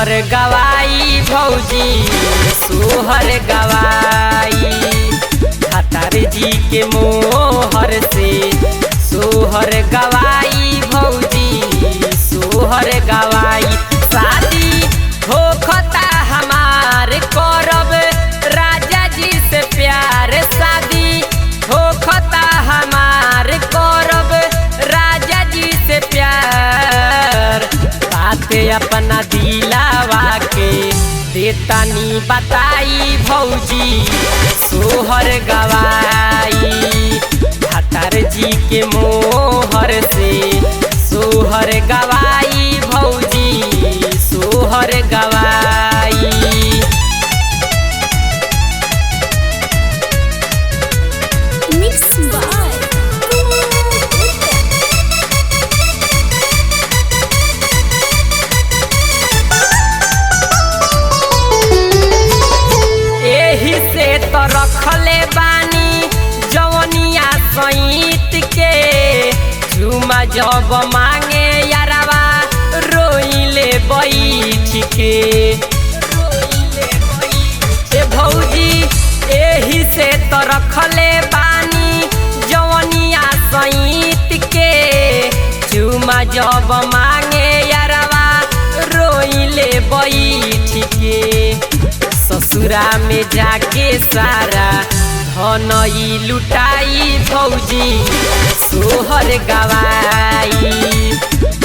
सोहर गवाई भौजी सोहर गवाई भतार जी के मोहर से सोहर गवाई भौजी सोहर गवाई। शादी होखता हमार करब राजा जी से प्यार, शादी होखता हमार करब राजा जी से प्यार। बाते अपना दिलावा के देतानी बताई भौजी सोहर गवाई भतार जी के मोहर से सोहर गवाई भौजी सोहर गवाई। Mixed by एही से तो रखले बानी जवनिया सईत के, झुमा जब मांगे यारवा रोइले बैठ के। ए भौजी एही से तो रखले बानी जवनिया सईत के, झुमा जब मांगे यारवा रोइले बैठ के। ससुरा में जाके सारा धनई लुटाई भौजी सोहर गवाई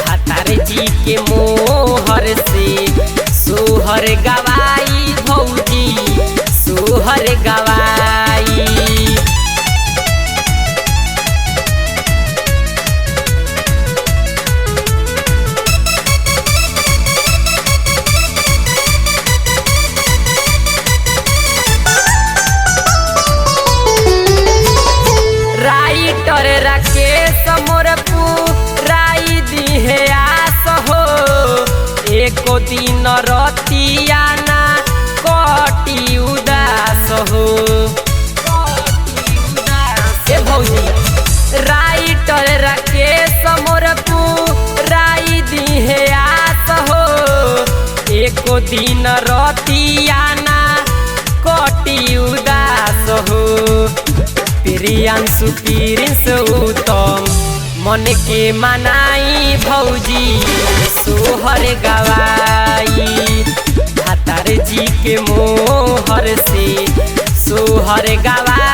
भतार जी के मोहर से सोहर गवाई भौजी सोहर गवाई। राइटर राकेश मोर पुराई दिहे आस हो, एको दिन रतिया ना कटी उदास हो। ए भौजी राइटर राकेश मोर पुराई दिहे आस हो, एको दिन रतिया ना कटी उदास हो। प्रियांशु प्रिंस उत्तम मन के मनाई भौजी सोहर गवाई भतार जी के मोहर से सोहर गवाई।